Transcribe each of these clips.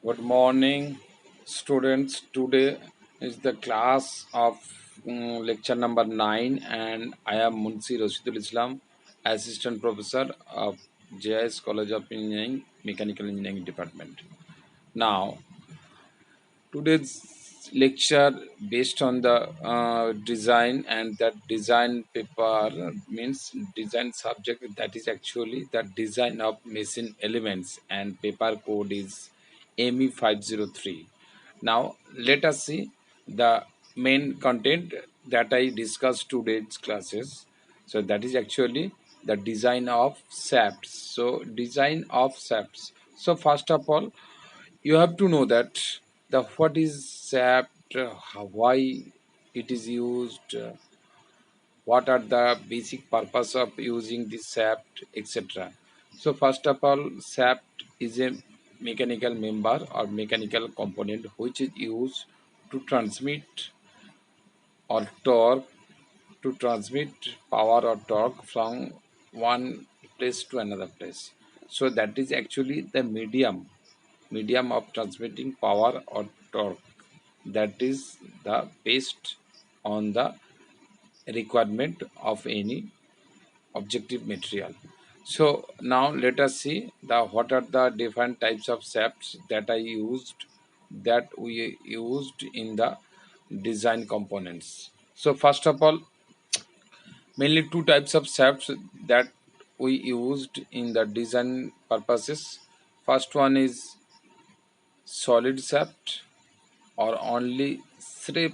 Good morning, students. Today is the class of lecture number 9, and I am Munsi Rashidul Islam, Assistant Professor of JIS College of Engineering, Mechanical Engineering Department. Now, today's lecture based on the design, and that design paper means design subject, that is actually the design of machine elements, and paper code is ME 503. Now let us see the main content that I discussed today's classes. So that is actually the design of shafts. So design of shafts. So first of all, you have to know that the what is shaft, why it is used, what are the basic purpose of using this shaft, etc. So first of all, shaft is a mechanical member or mechanical component which is used to transmit or torque, to transmit power or torque from one place to another place. So that is actually the medium of transmitting power or torque, that is the based on the requirement of any objective material. So now let us see the what are the different types of shafts that we used in the design components. So first of all, mainly two types of shafts that we used in the design purposes. First one is solid shaft or only strip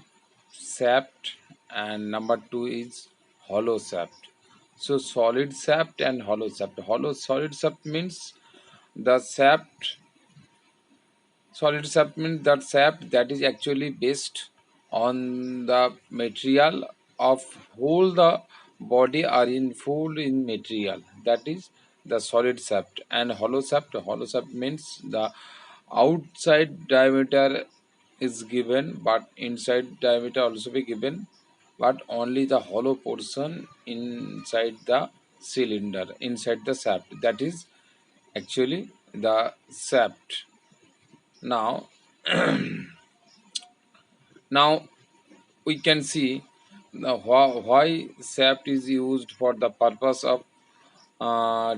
shaft, and number two is hollow shaft. So solid shaft and hollow shaft. Hollow solid shaft means the shaft solid shaft means that shaft that is actually based on the material of whole the body are in full in material, that is the solid shaft. And hollow shaft means the outside diameter is given, but inside diameter also be given, but only the hollow portion inside the cylinder, inside the shaft, that is actually the shaft. Now now we can see the why shaft is used for the purpose of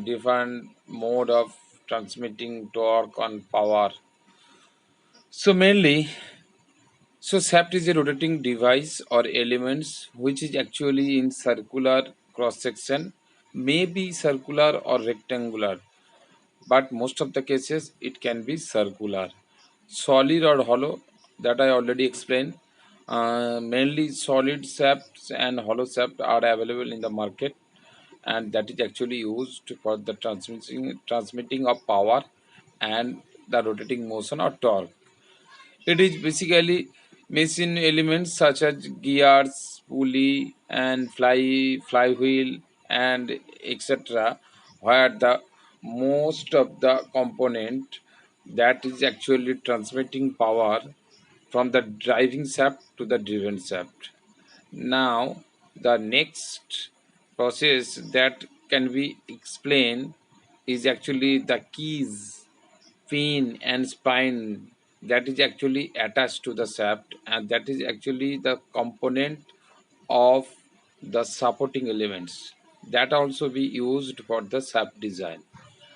different mode of transmitting torque and power. So mainly, so shaft is a rotating device or elements which is actually in circular cross section, may be circular or rectangular, but most of the cases it can be circular. Solid or hollow, that I already explained. Mainly solid shafts and hollow shaft are available in the market, and that is actually used for the transmitting of power and the rotating motion or torque. It is basically machine elements such as gears, pulley, and flywheel, and etc., where the most of the component that is actually transmitting power from the driving shaft to the driven shaft. Now, the next process that can be explained is actually the keys, fin, and spine that is actually attached to the shaft, and that is actually the component of the supporting elements that also be used for the shaft design.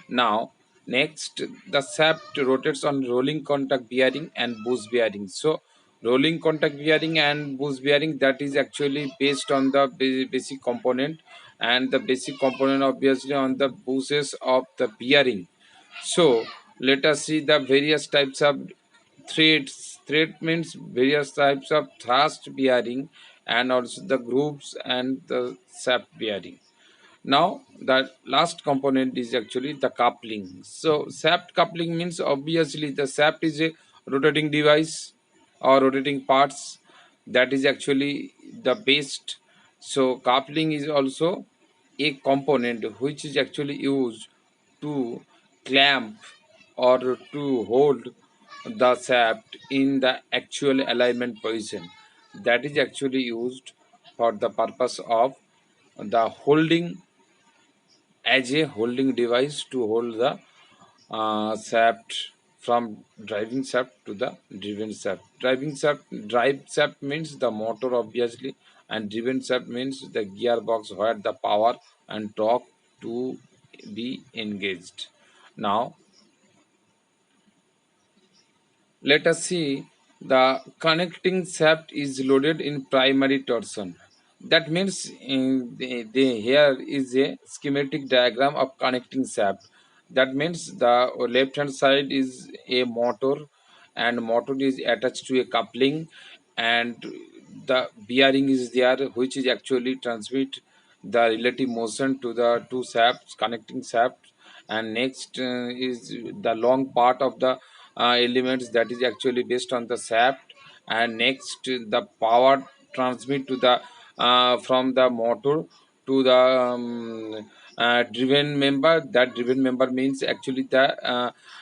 Now, next, the shaft rotates on rolling contact bearing and bush bearing. So, rolling contact bearing and bush bearing, that is actually based on the basic component, and the basic component obviously on the bushes of the bearing. So, let us see the various types of threads. Thread means various types of thrust bearing, and also the grooves and the shaft bearing. Now, the last component is actually the coupling. So, shaft coupling means obviously the shaft is a rotating device or rotating parts that is actually the best. So, coupling is also a component which is actually used to clamp or to hold the shaft in the actual alignment position, that is actually used for the purpose of the holding, as a holding device to hold the shaft from driving shaft to the driven shaft. Drive shaft means the motor obviously, and driven shaft means the gearbox where the power and torque to be engaged. Now let us see, the connecting shaft is loaded in primary torsion. That means here is a schematic diagram of connecting shaft. That means the left hand side is a motor, and motor is attached to a coupling, and the bearing is there which is actually transmit the relative motion to the two shafts, connecting shafts. And next is the long part of the elements that is actually based on the shaft. And next the power transmit to the from the motor to the driven member. That driven member means actually the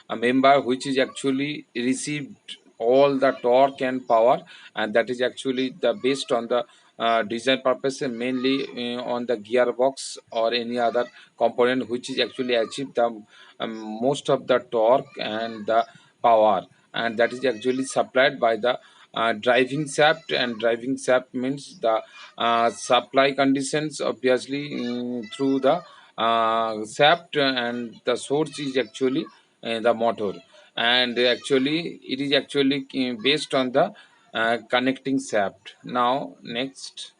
a member which is actually received all the torque and power, and that is actually the based on the design purpose, mainly on the gearbox or any other component which is actually achieve the most of the torque and the power, and that is actually supplied by the driving shaft. And driving shaft means the supply conditions obviously through the shaft, and the source is actually the motor, and actually it is actually based on the connecting shaft. Now next,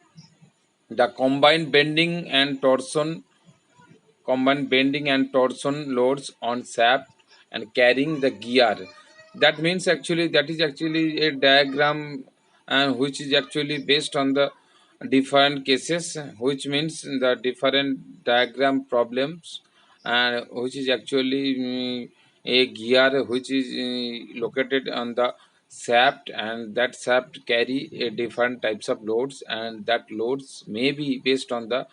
the combined bending and torsion loads on shaft and carrying the gear. That means actually that is actually a diagram, and which is actually based on the different cases, which means the different diagram problems, and which is actually a gear which is located on the shaft, and that shaft carry a different types of loads, and that loads may be based on the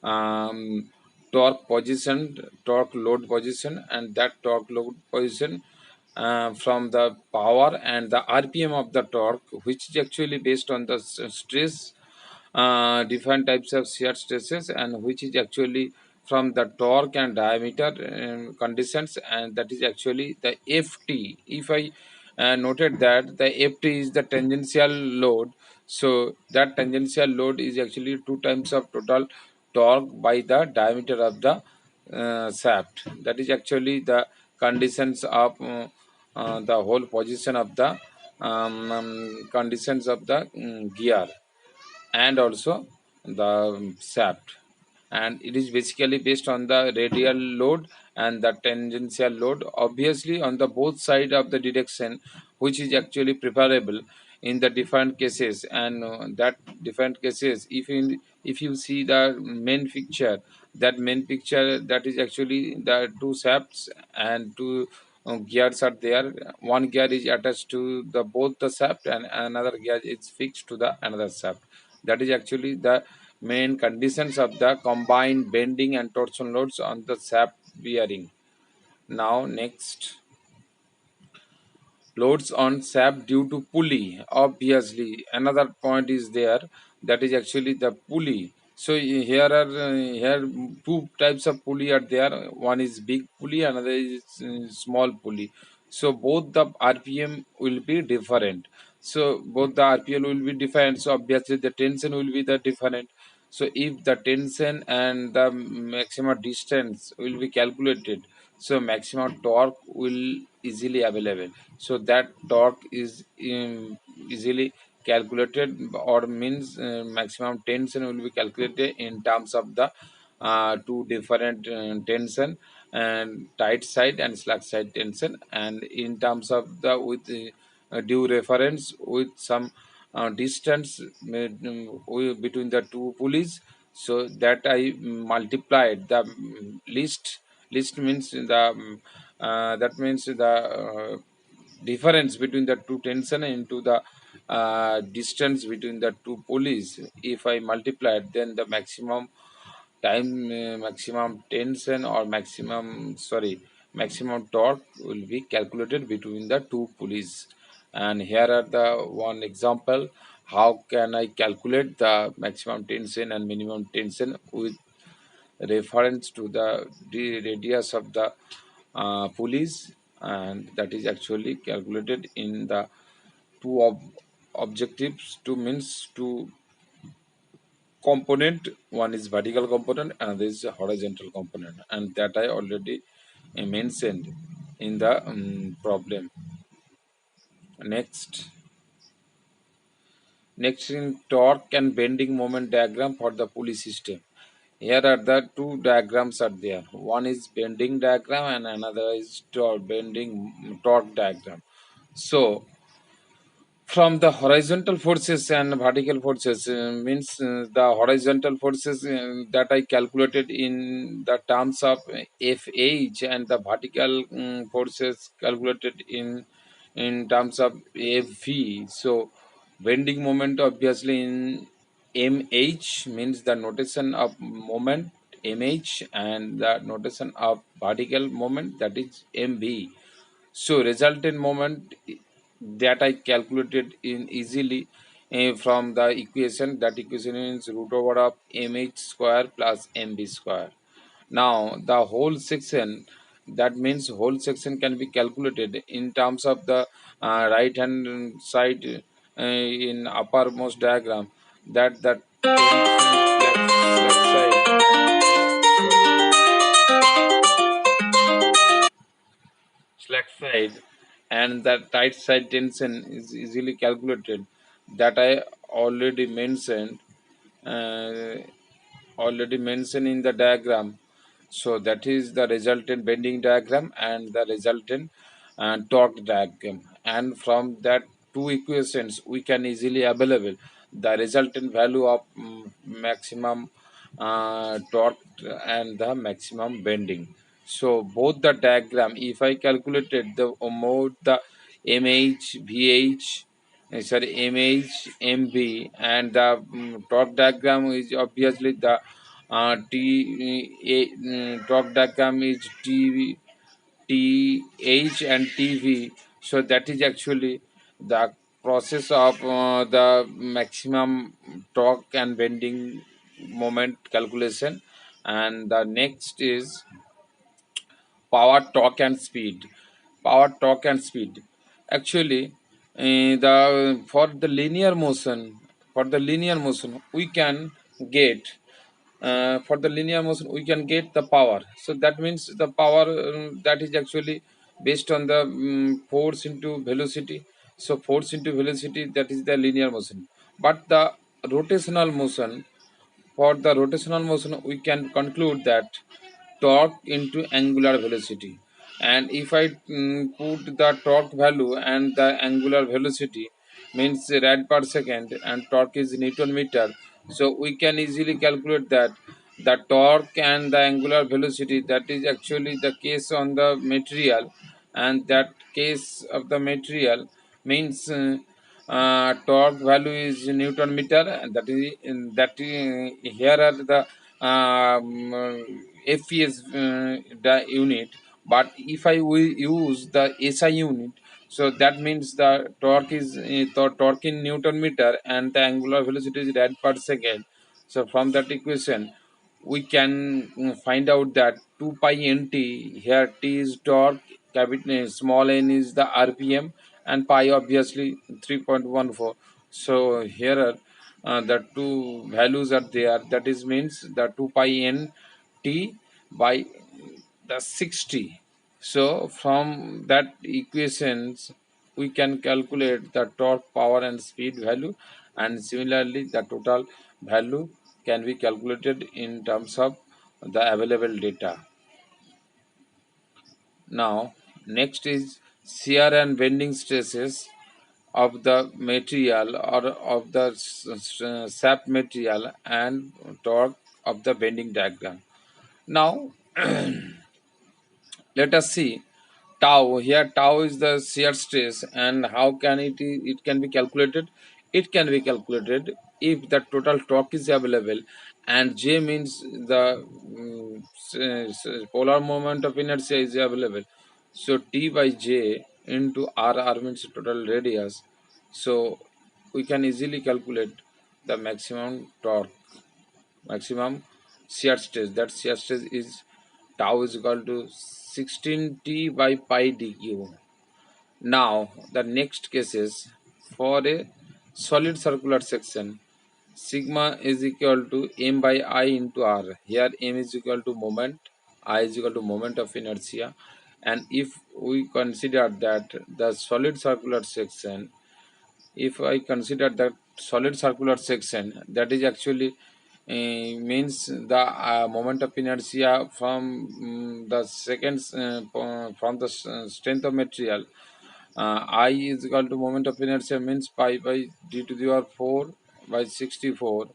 um, torque load position, and that torque load position from the power and the rpm of the torque, which is actually based on the stress, different types of shear stresses, and which is actually from the torque and diameter conditions, and that is actually the ft. If I noted that the ft is the tangential load, so that tangential load is actually two times of total torque by the diameter of the shaft. That is actually the conditions of the whole position of the conditions of the gear, and also the shaft. And it is basically based on the radial load and the tangential load obviously on the both side of the direction, which is actually preferable in the different cases. And that different cases, if you see the main picture, that main picture, that is actually the two shafts and two gears are there. One gear is attached to the both the shaft, and another gear is fixed to the another shaft. That is actually the main conditions of the combined bending and torsion loads on the shaft bearing. Now next, loads on shaft due to pulley. Obviously, another point is there, that is actually the pulley. So here two types of pulley are there. One is big pulley, another is small pulley. So both the RPM will be different. So both the RPM will be different. So obviously the tension will be the different. So if the tension and the maximum distance will be calculated, so maximum torque will easily available. So that torque is easily calculated, or means maximum tension will be calculated in terms of the two different tension, and tight side and slack side tension, and in terms of the with due reference with some distance between the two pulleys. So that I multiplied the list means the that means the difference between the two tension into the distance between the two pulleys. If I multiply it, then the maximum time, maximum tension, or maximum torque will be calculated between the two pulleys. And here are the one example, how can I calculate the maximum tension and minimum tension with reference to the radius of the pulleys. and that is actually calculated in the two objectives, two means two component. One is vertical component, another is a horizontal component, and that I already mentioned in the problem. Next in torque and bending moment diagram for the pulley system. Here are the two diagrams are there. One is bending diagram and another is bending torque diagram. So from the horizontal forces and vertical forces, means the horizontal forces that I calculated in the terms of Fh, and the vertical forces calculated in terms of Fv. So bending moment obviously in Mh, means the notation of moment Mh, and the notation of vertical moment, that is Mv. So resultant moment that I calculated in easily from the equation. That equation is root over of mh square plus mb square. Now the whole section, that means whole section can be calculated in terms of the right hand side in uppermost diagram, that the tension slack side and the tight side tension is easily calculated, that I already mentioned, uh, in the diagram. So that is the resultant bending diagram and the resultant torque diagram, and from that two equations we can easily available the resultant value of maximum torque and the maximum bending. So both the diagram, if I calculated the amount, the mh vh, sorry, mh mv, and the torque diagram is obviously the t torque diagram is th and tv. So that is actually the process of the maximum torque and bending moment calculation. And the next is power, torque and speed. Power, torque and speed, actually the for the linear motion we can get, for the linear motion we can get the power. So that means the power that is actually based on the force into velocity. So force into velocity, that is the linear motion. But the rotational motion, for the rotational motion we can conclude that torque into angular velocity. And if I put the torque value and the angular velocity, means rad per second, and torque is newton meter, so we can easily calculate that the torque and the angular velocity, that is actually the case on the material, and that case of the material means torque value is newton meter, and here are the fps the unit. But if I will use the SI unit, so that means the torque is torque in newton meter and the angular velocity is rad per second. So from that equation we can find out that 2 pi nt, here t is torque, capital small n is the rpm, and pi obviously 3.14. So here are the two values are there, that is means the 2 pi n t by the 60. So from that equations we can calculate the torque, power and speed value, and similarly the total value can be calculated in terms of the available data. Now next is shear and bending stresses of the material or of the sap material, and torque of the bending diagram. Now let us see tau. Here tau is the shear stress, and how can it can be calculated? It can be calculated if the total torque is available, and j means the polar moment of inertia is available. So t by j into r means total radius. So we can easily calculate the maximum torque, maximum shear stress. That shear stress is tau is equal to 16t by pi dq. Now the next case is for a solid circular section, sigma is equal to m by I into r. Here m is equal to moment, I is equal to moment of inertia, and if we consider that the solid circular section, if I consider that solid circular section, that is actually means the moment of inertia from the seconds from the strength of material. I is equal to moment of inertia means pi by d to the power 4 by 64,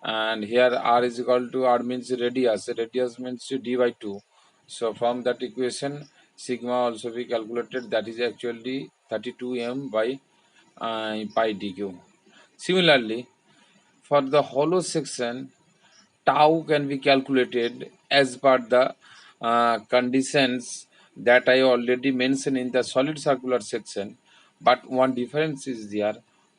and here r is equal to, r means radius, radius means d by 2. So from that equation sigma also be calculated, that is actually 32 m by pi dq. Similarly, for the hollow section, tau can be calculated as per the conditions that I already mentioned in the solid circular section, but one difference is there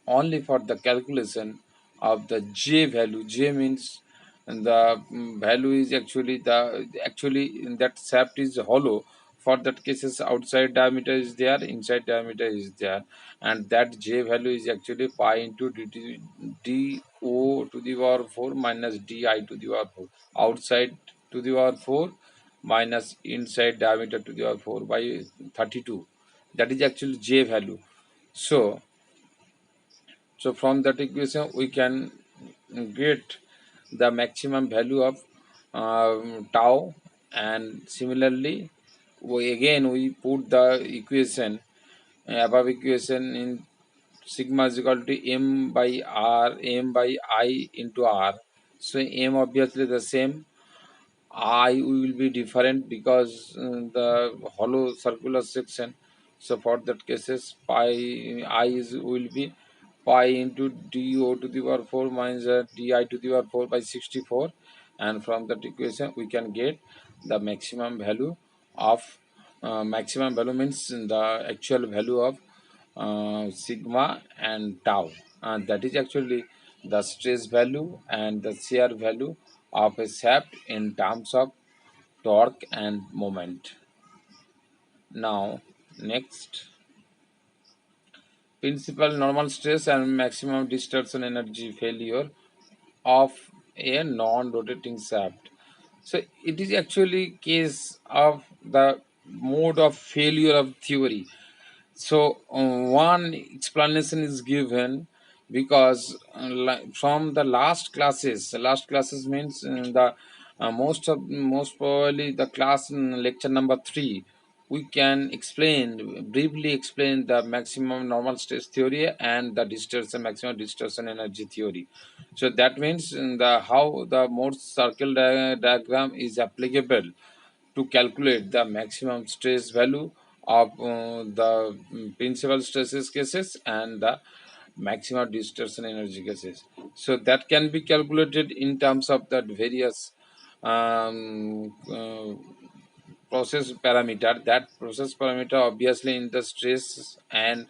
only for the calculation of the j value. J means the value is actually the, actually in that shaft is hollow. For that cases, outside diameter is there, inside diameter is there, and that j value is actually pi into d o to the power 4 minus di to the power 4, outside to the power 4 minus inside diameter to the power 4 by 32. That is actually j value. So so from that equation we can get the maximum value of tau, and similarly we put the equation, above equation in sigma is equal to m by r, m by I into r. So m obviously the same, I will be different because the hollow circular section. So for that cases pi I is will be pi into do to the power 4 minus di to the power 4 by 64, and from that equation we can get the maximum value of maximum value means the actual value of sigma and tau, and that is actually the stress value and the shear value of a shaft in terms of torque and moment. Now next, principal normal stress and maximum distortion energy failure of a non-rotating shaft. So it is actually case of the mode of failure of theory. So one explanation is given because from the last classes means the most probably the class in lecture number 3, we can explain briefly explain the maximum normal stress theory and the distortion maximum distortion energy theory. So that means the how the Morse circle diagram is applicable to calculate the maximum stress value of the principal stresses cases and the maximum distortion energy cases. So that can be calculated in terms of the various process parameter. That process parameter obviously in the stress and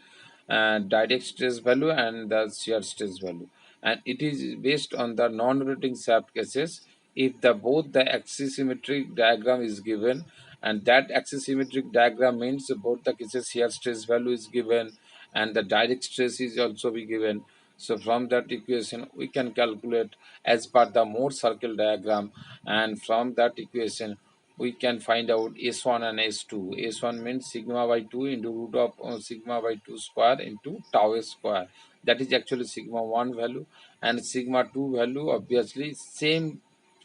direct stress value and the shear stress value, and it is based on the non-rotating shaft cases. If the both the axisymmetric diagram is given, and that axisymmetric diagram means both the cases shear stress value is given and the direct stress is also be given. So from that equation we can calculate as per the Morse circle diagram, and from that equation we can find out S1 and S2. S1 means sigma by 2 into root of sigma by 2 square into tau square. That is actually sigma 1 value, and sigma 2 value obviously same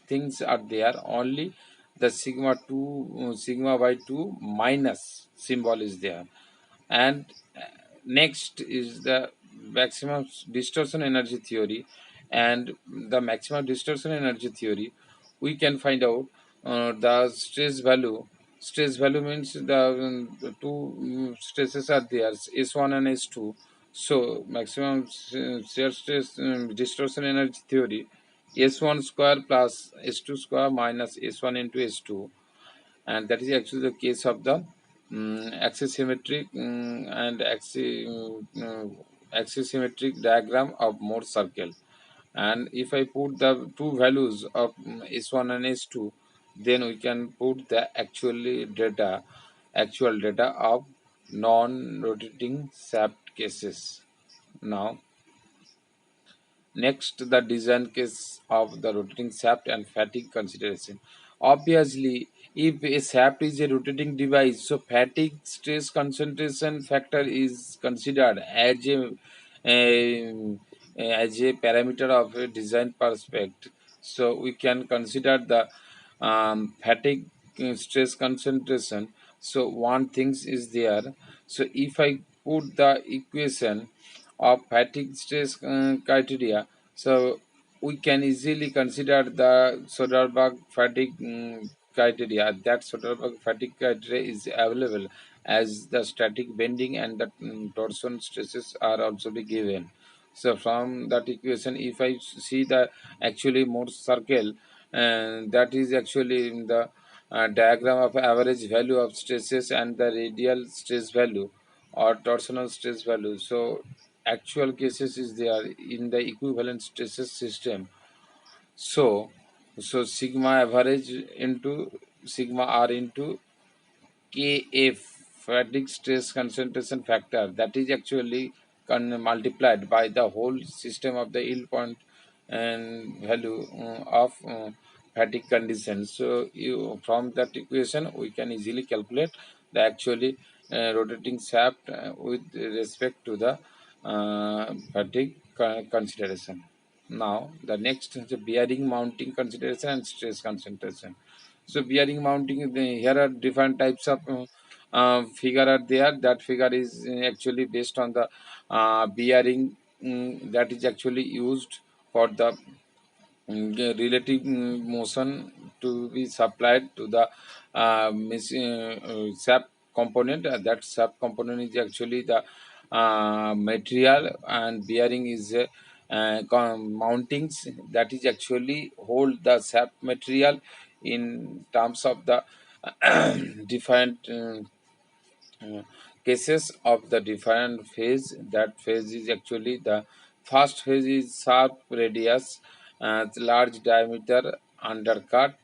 things are there, only the sigma 2 sigma by 2 minus symbol is there. And next is the maximum distortion energy theory, and the maximum distortion energy theory we can find out the stress value means the two stresses are there, S1 and S2. So maximum shear stress distortion energy theory, S1 square plus S2 square minus S1 into S2, and that is actually the case of the axisymmetric and axisymmetric diagram of Morse circle. And if I put the two values of S1 and S2, then we can put the actual data of non-rotating shaft cases. Now, next, the design case of the rotating shaft and fatigue consideration. Obviously, if a shaft is a rotating device, so fatigue stress concentration factor is considered a, as a parameter of a design perspective. So we can consider the fatigue stress concentration. So one things is there. So if I put the equation of fatigue stress criteria, so we can easily consider the Soderberg fatigue criteria. That Soderberg fatigue criteria is available as the static bending and the torsion stresses are also be given. So from that equation, if I see the actually Morse circle, and that is actually in the diagram of average value of stresses and the radial stress value or torsional stress value. So actual cases is there in the equivalent stresses system. So sigma average into sigma r into Kf, fatigue stress concentration factor, that is actually multiplied by the whole system of the yield point and value of fatigue condition. So you from that equation we can easily calculate the actually rotating shaft with respect to the fatigue consideration. Now the next is the bearing mounting consideration and stress concentration. So bearing mounting, here are different types of figure are there. That figure is actually based on the bearing that is actually used for the relative motion to be supplied to the sap component. That sap component is actually the material, and bearing is mountings that is actually hold the sap material in terms of the different cases of the different phase. That phase is actually the first phase is sharp radius, large diameter undercut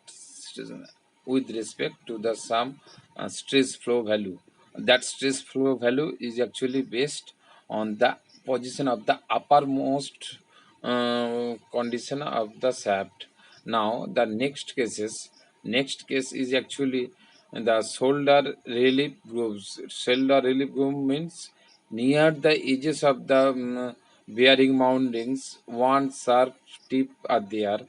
with respect to the some stress flow value. That stress flow value is actually based on the position of the uppermost condition of the shaft. Now the next case is actually the shoulder relief grooves. Shoulder relief groove means near the edges of the bearing mountings, one sharp tip are there.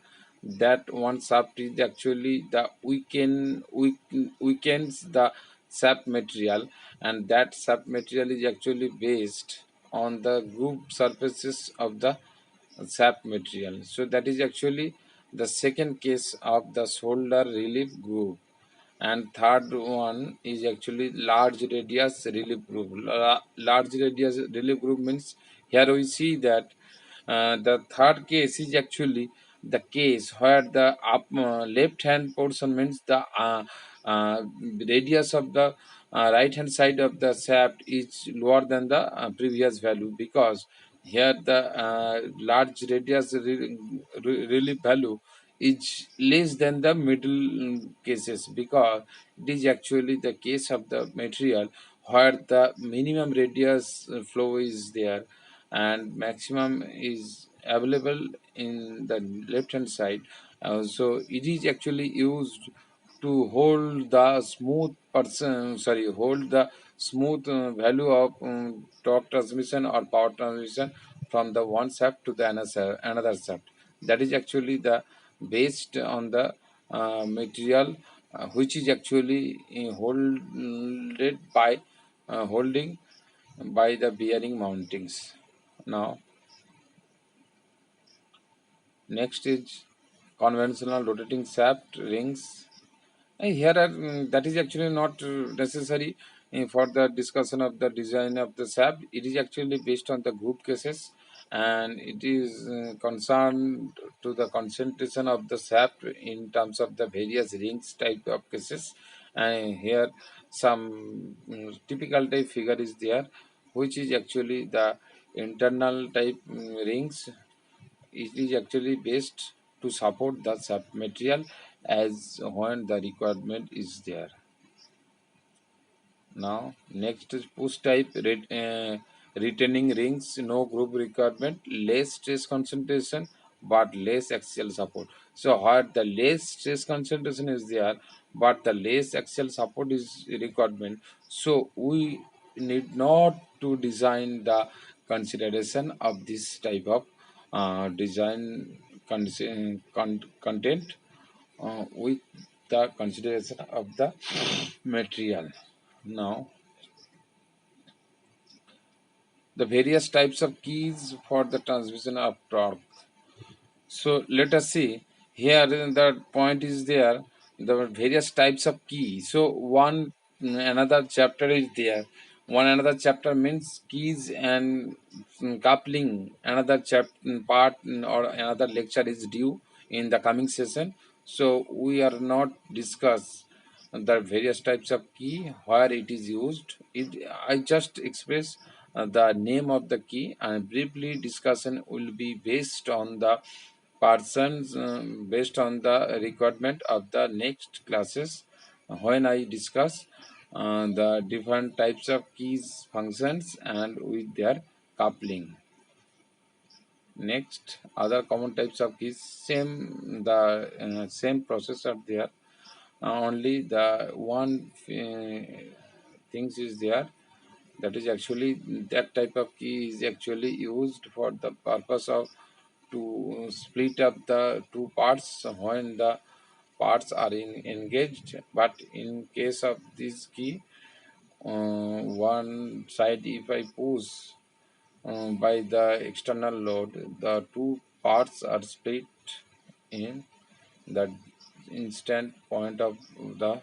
That one sharp is actually the weakens the sap material, and that sap material is actually based on the groove surfaces of the sap material. So that is actually the second case of the shoulder relief groove. And third one is actually large radius relief group. Large radius relief group means here we see that the third case is actually the case where the left hand portion means the uh, radius of the right hand side of the shaft is lower than the previous value, because here the large radius relief value is less than the middle cases, because it is actually the case of the material where the minimum radius flow is there and maximum is available in the left hand side. So it is actually used to hold the hold the smooth value of torque transmission or power transmission from the one shaft to the another shaft. That is actually the based on the material which is actually holded by holding by the bearing mountings. Now, next is conventional rotating shaft rings. Here are, that is actually not necessary for the discussion of the design of the shaft. It is actually based on the group cases, and it is concerned to the concentration of the shaft in terms of the various rings type of cases. And here some typical type figure is there, which is actually the internal type rings. It is actually based to support the sub material, as when the requirement is there. Now, next is push type retaining rings, no group requirement, less stress concentration, but less axial support. So, where the less stress concentration is there, but the less axial support is requirement. So, we need not to design the consideration of this type of design content with the consideration of the material. Now, the various types of keys for the transmission of torque. So let us see here. The point is there. The various types of key. So one another chapter is there. One another chapter means keys and coupling. Another part or another lecture is due in the coming session. So we are not discuss the various types of key where it is used. I just express the name of the key, and briefly discussion will be based on the persons based on the requirement of the next classes when I discuss the different types of keys functions and with their coupling. Next, other common types of keys, same process are there. Only the one things is there, that is actually that type of key is actually used for the purpose of to split up the two parts when the parts are engaged. But in case of this key, one side if I push by the external load, the two parts are split in the instant point of the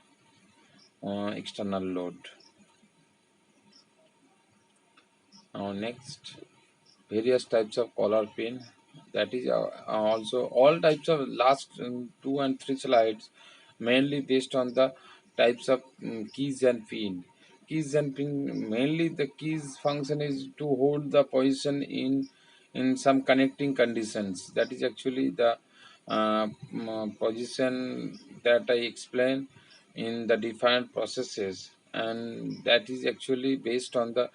external load. Now next, various types of collar pin. That is also all types of last two and three slides mainly based on the types of keys and pin. Keys and pin, mainly the keys function is to hold the position in some connecting conditions. That is actually the position that I explain in the different processes, and that is actually based on the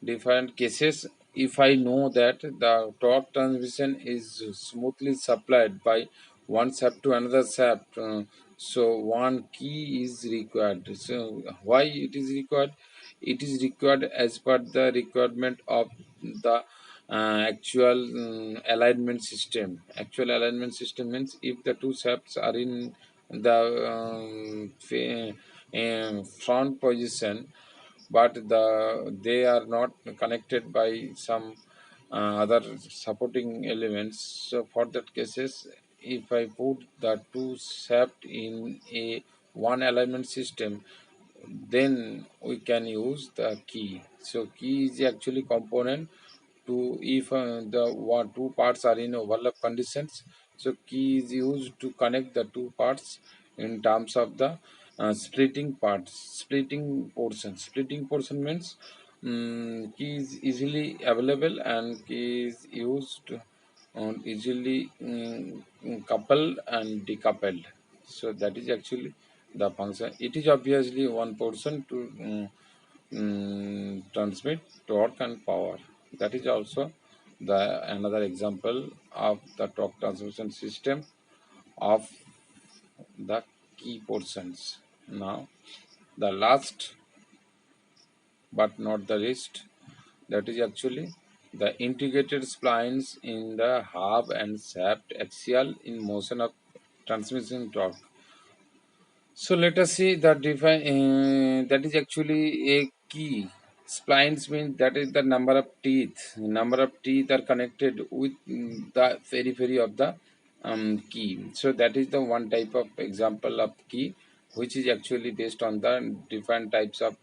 different cases. If I know that the torque transmission is smoothly supplied by one shaft to another shaft, so one key is required. So why it is required? It is required as per the requirement of the actual alignment system. Actual alignment system means if the two shafts are in the front position, but they are not connected by some other supporting elements. So for that cases, if I put the two shaft in a one alignment system, then we can use the key. So key is actually component to if the one two parts are in overlap conditions. So key is used to connect the two parts in terms of the splitting parts, splitting portion means key is easily available and key is used easily coupled and decoupled. So that is actually the function. It is obviously one portion to transmit torque and power. That is also the another example of the torque transmission system of the key portions. Now, the last but not the least, that is actually the integrated splines in the hub and shaft axial in motion of transmission torque. So let us see the define that is actually a key. Splines means that is the number of teeth. Number of teeth are connected with the periphery of the key. So that is the one type of example of key, which is actually based on the different types of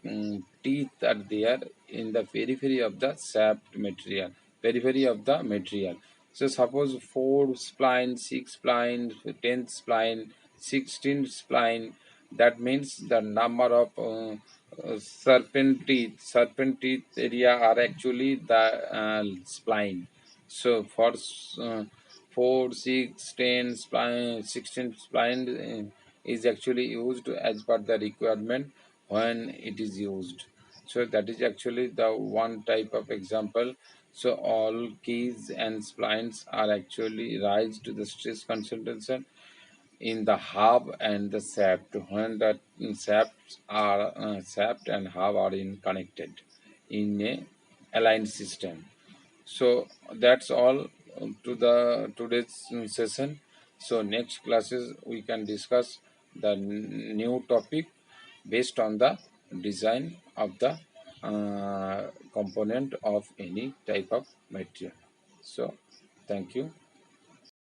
teeth are there in the periphery of the shaft material. Periphery of the material. So suppose 4 spline, 6 spline, 10 spline, 16 spline, that means the number of serpent teeth area are actually the spline. So for 4, 6, 10 spline, 16 spline, is actually used as per the requirement when it is used. So that is actually the one type of example. So all keys and splines are actually rise to the stress concentration in the hub and the shaft when the shaft and hub are in connected in a aligned system. So that's all to the today's session. So next classes we can discuss the new topic based on the design of the component of any type of material. So thank you.